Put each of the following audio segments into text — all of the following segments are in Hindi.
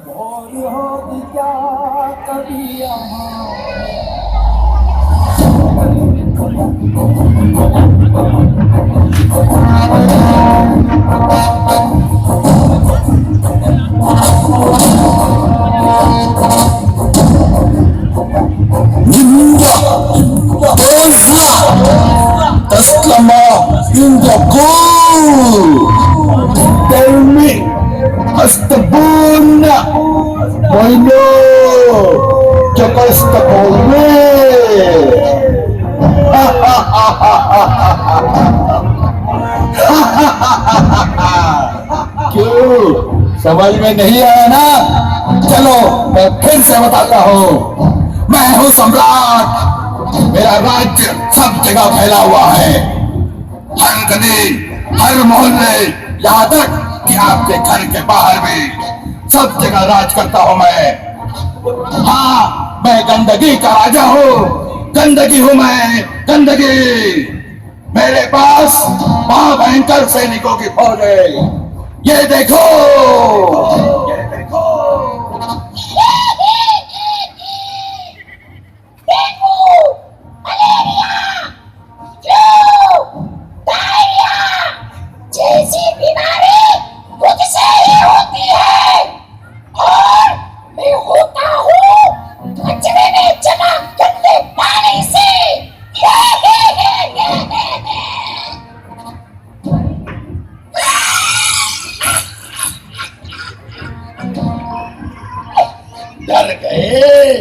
और होगी क्या कभी यहाँ Taslama in the goal. Tell me, Astabuna, bueno, Chakastabone. क्यों समझ में नहीं आया ना? चलो मैं फिर से बताता हूँ। मैं हूँ सम्राट। मेरा राज्य सब जगह फैला हुआ है, हर गली, हर मोहल्ले, यहाँ तक कि आपके घर के बाहर भी सब जगह राज करता हूँ मैं। हाँ, मैं गंदगी का राजा हूँ। गंदगी हूँ मैं, गंदगी। मेरे पास महाभयंकर सैनिकों की फौज है। ये देखो, ये देखो। जैसी बीमारी मुझसे ही होती है और मैं होता हूँ कचरे में जमा गंदे पानी से। डर गए?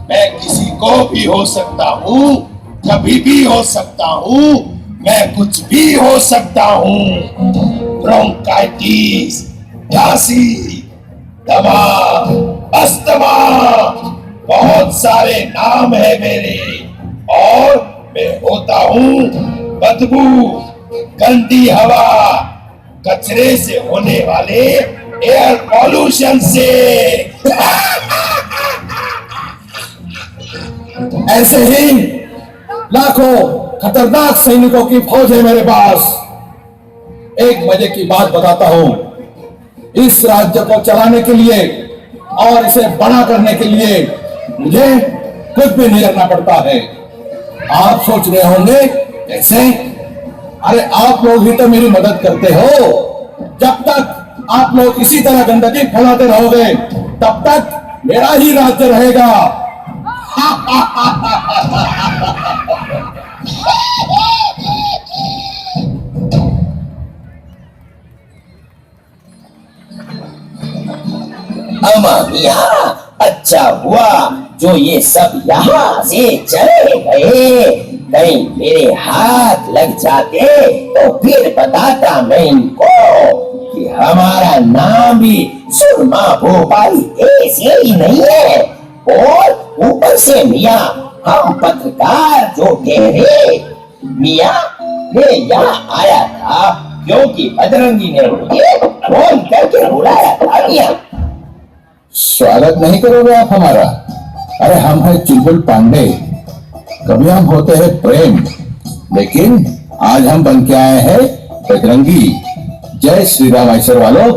मैं किसी को भी हो सकता हूँ, कभी भी हो सकता हूँ, मैं कुछ भी हो सकता हूँ। ब्रोंकाइटिस, खांसी, दमा, अस्थमा, बहुत सारे नाम है मेरे। और मैं होता हूँ बदबू, गंदी हवा, कचरे से होने वाले एयर पॉल्यूशन से। ऐसे ही लाखों खतरनाक सैनिकों की फौज है मेरे पास। एक मजे की बात बताता हूं, इस राज्य को चलाने के लिए और इसे बड़ा करने के लिए मुझे कुछ भी नहीं करना पड़ता है। आप सोच रहे होंगे कैसे? अरे आप लोग ही तो मेरी मदद करते हो। जब तक आप लोग इसी तरह गंदगी फैलाते रहोगे तब तक मेरा ही राज्य रहेगा। अमानिया, अच्छा हुआ जो ये सब यहाँ से चले गए। कहीं मेरे हाथ लग जाते तो फिर बताता मैं इनको कि हमारा नाम भी सुरमा भोपाली ऐसे ही नहीं है। और ऊपर से मियाँ हम पत्रकार जो ठहरे। मियाँ, मैं यहाँ आया था क्योंकि बजरंगी ने मुझे फोन करके बुलाया था। मियाँ, स्वागत नहीं करोगे आप हमारा? अरे हम हैं चुलबुल पांडे। कभी हम होते हैं प्रेम, लेकिन आज हम बन के आए हैं बजरंगी। जय श्री राम ऐश्वर वालों,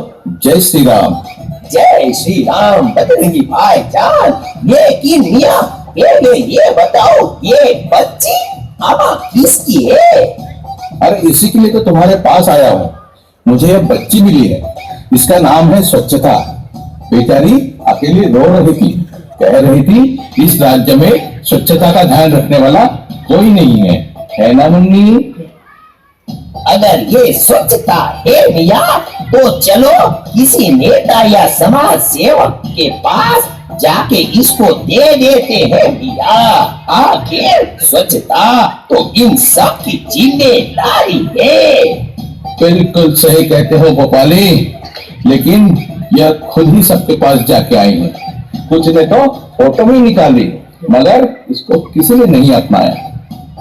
जय श्री राम। जय श्री राम बजरंगी भाईजान। लेकिन मियाँ पहले ये बताओ, ये बच्ची अमा किसकी है? अरे इसी के लिए तो तुम्हारे पास आया हूँ। मुझे ये बच्ची मिली है, इसका नाम है स्वच्छता। बेचारी अकेली रो रही थी, कह रही थी इस राज्य में स्वच्छता का ध्यान रखने वाला कोई नहीं है ना मुन्नी? अगर ये स्वच्छता है मिया तो चलो किसी नेता या समाज सेवक के पास जाके इसको दे देते हैं मिया। आखिर स्वच्छता तो इन सब की जिम्मेदारी है। बिल्कुल सही कहते हो भोपाली, लेकिन यह खुद ही सबके पास जाके आई है। कुछ ने तो फोटो भी निकाली, मगर इसको किसी ने नहीं अपनाया।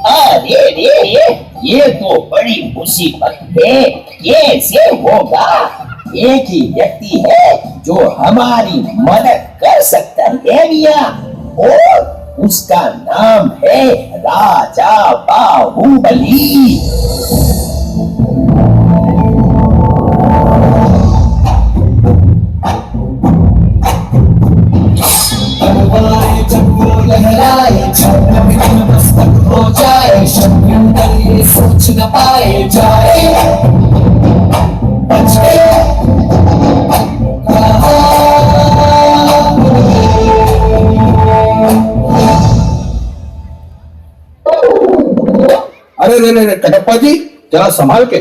अरे रे, ये तो बड़ी मुसीबत है। कैसे होगा? एक ही व्यक्ति है जो हमारी मदद कर सकता है मिया, और उसका नाम है राजा बाहुबली। कुछ न पाए जाए, बच गया अरे रे रे कटप्पा जी, जरा संभाल के।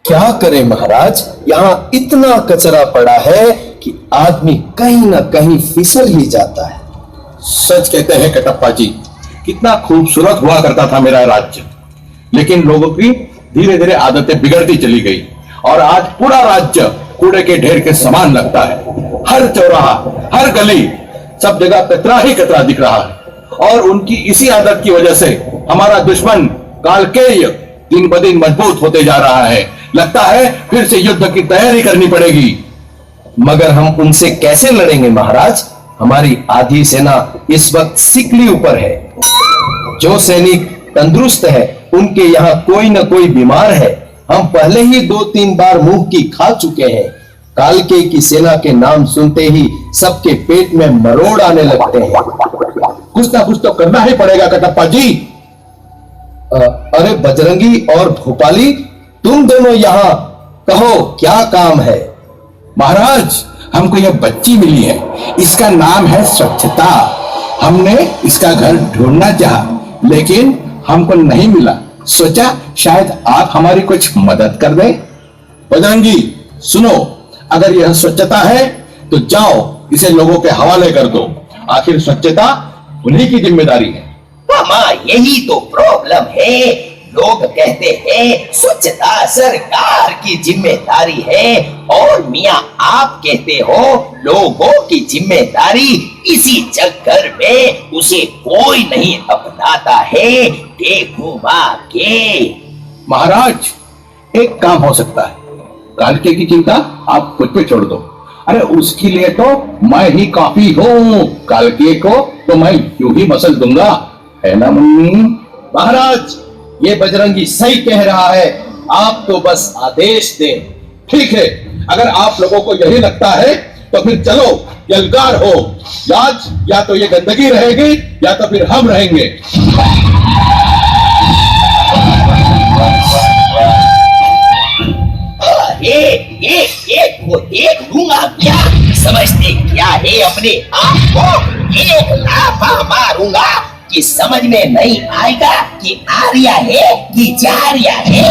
क्या करें महाराज, यहाँ इतना कचरा पड़ा है कि आदमी कहीं ना कहीं फिसल ही जाता है। सच कहते हैं कटप्पा जी, कितना खूबसूरत हुआ करता था मेरा राज्य, लेकिन लोगों की धीरे धीरे आदतें बिगड़ती चली गई और आज पूरा राज्य कूड़े के ढेर के समान लगता है। हर चौराहा, हर गली, सब जगह कचरा ही कचरा दिख रहा है और उनकी इसी आदत की वजह से हमारा दुश्मन कालकेय दिन ब दिन मजबूत होते जा रहा है। लगता है फिर से युद्ध की तैयारी करनी पड़ेगी। मगर हम उनसे कैसे लड़ेंगे महाराज? हमारी आधी सेना इस वक्त सिक लीव पर है। जो सैनिक तंदुरुस्त है उनके यहाँ कोई न कोई बीमार है। हम पहले ही 2-3 बार मुंह की खा चुके हैं। कालके की सेना के नाम सुनते ही सबके पेट में मरोड़ आने लगते हैं। कुछ ना कुछ तो करना ही पड़ेगा कटप्पा जी। अरे बजरंगी और भोपाली, तुम दोनों यहाँ, कहो क्या काम है? महाराज, हमको यह बच्ची मिली है, इसका नाम है स्वच्छता। हमने इसका घर ढूंढना चाहा, लेकिन हमको नहीं मिला। सोचा शायद आप हमारी कुछ मदद कर दें। बजरंगी सुनो, अगर यह स्वच्छता है तो जाओ इसे लोगों के हवाले कर दो। आखिर स्वच्छता उन्हीं की जिम्मेदारी है। मामा, यही तो प्रॉब्लम है। लोग कहते हैं स्वच्छता सरकार की जिम्मेदारी है और मियाँ आप कहते हो लोगों की जिम्मेदारी। इसी चक्कर में उसे कोई नहीं अपनाता है। घुमा के महाराज, एक काम हो सकता है। कालके की चिंता आप खुद पे छोड़ दो। अरे उसके लिए तो मैं ही काफी हूँ। कालके को तो मैं यूं ही मसल दूंगा, है ना मम्मी? महाराज, ये बजरंगी सही कह रहा है, आप तो बस आदेश दें। ठीक है, अगर आप लोगों को यही लगता है तो फिर चलो यलगार हो। आज या तो ये गंदगी रहेगी या तो फिर हम रहेंगे। एक को देख लूंगा क्या? समझते क्या है अपने आप को? एक लाफा मारूंगा कि समझ में नहीं आएगा कि आर्या है कि जारिया है।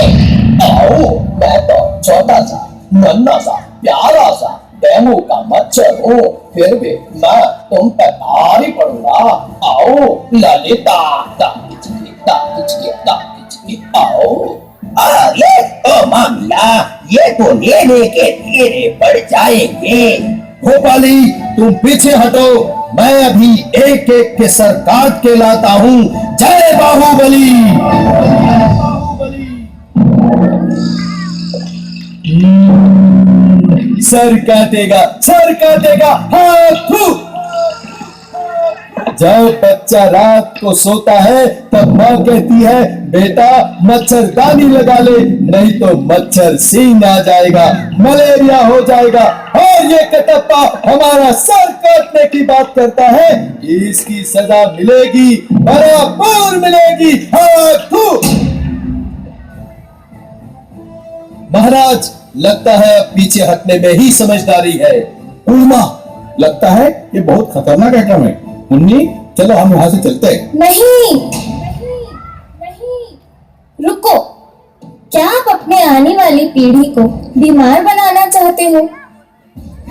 मैं तो छोटा सा, नन्हा सा, प्यारा सा डेंगू का मच्छर हूँ, फिर भी मैं तुम पे भारी पड़ूंगा। आओ ललिता, आओ। अरे ओ मामिया, ये तो लेने के धीरे पड़ जाएंगे। भोपाली, तुम पीछे हटो, मैं अभी एक एक के सर काट के लाता हूँ। जय बाहुबली। सर काटेगा हाथ। जब बच्चा रात को सोता है तब माँ कहती है बेटा मच्छरदानी लगा ले, नहीं तो मच्छर सींग आ जाएगा, मलेरिया हो जाएगा। और ये कटप्पा हमारा सर काटने की बात करता है कि इसकी सजा मिलेगी, बराबर मिलेगी। महाराज, लगता है अब पीछे हटने में ही समझदारी है। उल्मा, लगता है ये बहुत खतरनाक आइटम है। मुन्नी, चलो हम वहां से चलते हैं। नहीं, रुको। क्या आप अपने आने वाली पीढ़ी को बीमार बनाना चाहते हो?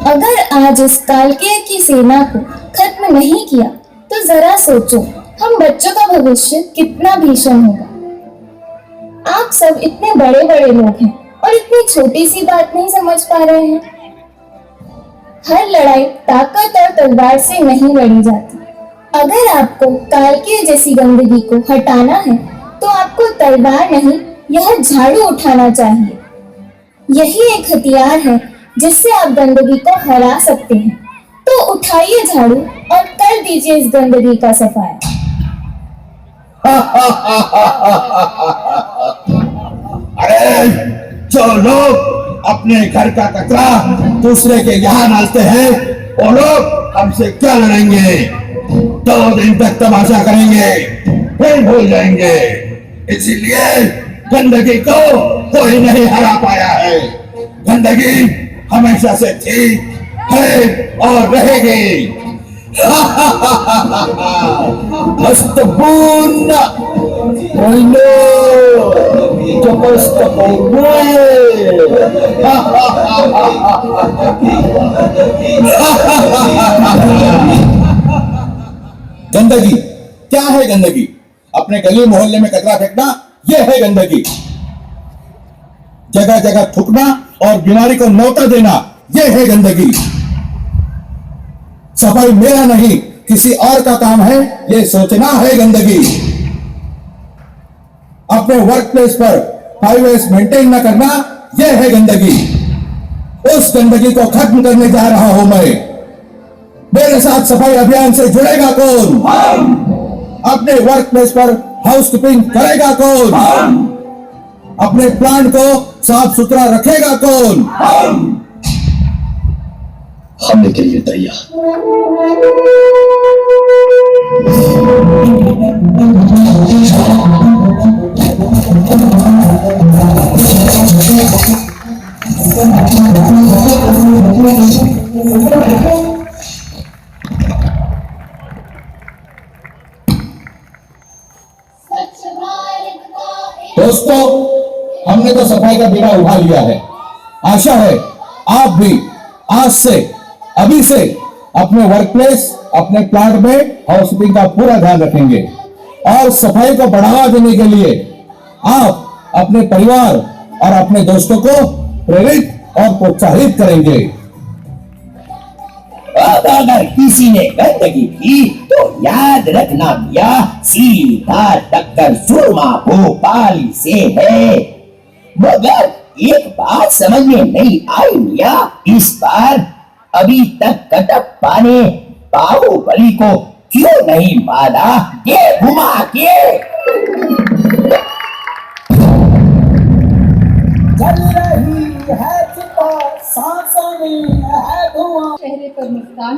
अगर आज इस कालकेय की सेना को खत्म नहीं किया तो जरा सोचो हम बच्चों का भविष्य कितना भीषण होगा। आप सब इतने बड़े बड़े लोग हैं और इतनी छोटी सी बात नहीं समझ पा रहे हैं। हर लड़ाई ताकत और तलवार से नहीं लड़ी जाती। अगर आपको कालकेय जैसी गंदगी को हटाना है तो आपको तलवार नहीं, यह झाड़ू उठाना चाहिए। यही एक हथियार है जिससे आप गंदगी को हरा सकते हैं। तो उठाइए झाड़ू और कर दीजिए इस गंदगी का सफाया। अरे जो लोग अपने घर का कचरा दूसरे के यहाँ डालते हैं वो लोग हमसे क्या लड़ेंगे? 2 दिन तक तमाशा करेंगे, फिर भूल जाएंगे। इसीलिए गंदगी को कोई नहीं हरा पाया है। गंदगी हमेशा से थी, है और रहेगी। Mastapuna Bueno गंदगी क्या है? गंदगी अपने गली मोहल्ले में कचरा फेंकना, यह है गंदगी। जगह जगह थूकना और बीमारी को न्योता देना, यह है गंदगी। सफाई मेरा नहीं किसी और का काम है, यह सोचना है गंदगी। अपने वर्क प्लेस पर हाईवेज मेंटेन न करना, यह है गंदगी। उस गंदगी को खत्म करने जा रहा हूं मैं। मेरे साथ सफाई अभियान से जुड़ेगा कौन? अपने वर्क प्लेस पर हाउस कीपिंग करेगा कौन? अपने प्लांट को साफ सुथरा रखेगा कौन? हमने के लिए तैयार। दोस्तों, हमने तो सफाई का बीड़ा उठा लिया है। आशा है आप भी आज से, अभी से अपने वर्क प्लेस, अपने प्लांट में हाउसकीपिंग का पूरा ध्यान रखेंगे और सफाई को बढ़ावा देने के लिए आप अपने परिवार और अपने दोस्तों को प्रेरित और प्रोत्साहित करेंगे। अब अगर किसी ने गंदगी की तो याद रखना मिया, सीधा टक्कर सुरमा भोपाल से है। मगर एक बात समझ में नहीं आई मिया, इस बार अभी तक कटप्पा ने बाहुबली को क्यों नहीं मारा ये घुमा के? चल रही है चिता, सांसों में है धुआं। चेहरे पर मुस्कान